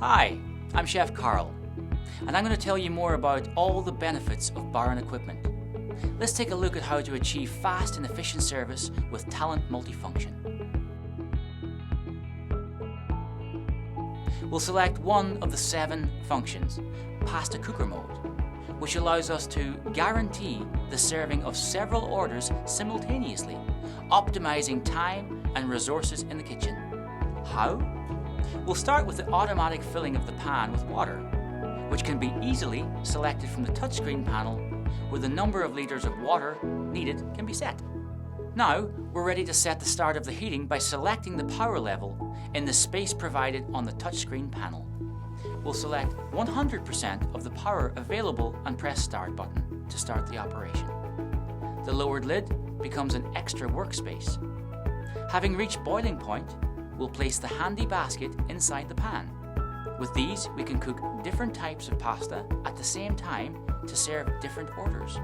Hi, I'm Chef Carl, and I'm going to tell you more about all the benefits of bar and equipment. Let's take a look at how to achieve fast and efficient service with Talent Multifunction. We'll select one of the 7 functions, Pasta Cooker Mode, which allows us to guarantee the serving of several orders simultaneously, optimizing time and resources in the kitchen. How? We'll start with the automatic filling of the pan with water, which can be easily selected from the touchscreen panel, where the number of litres of water needed can be set. Now, we're ready to set the start of the heating by selecting the power level in the space provided on the touchscreen panel. We'll select 100% of the power available and press Start button to start the operation. The lowered lid becomes an extra workspace. Having reached boiling point, we'll place the handy basket inside the pan. With these, we can cook different types of pasta at the same time to serve different orders.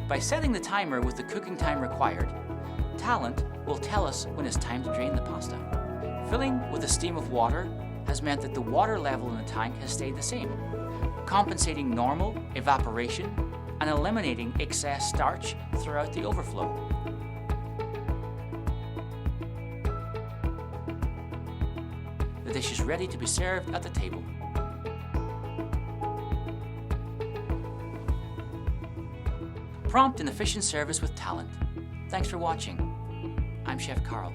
By setting the timer with the cooking time required, Talent will tell us when it's time to drain the pasta. Filling with a stream of water has meant that the water level in the tank has stayed the same, compensating normal evaporation and eliminating excess starch throughout the overflow. The dish is ready to be served at the table. Prompt and efficient service with Talent. Thanks for watching. I'm Chef Carl.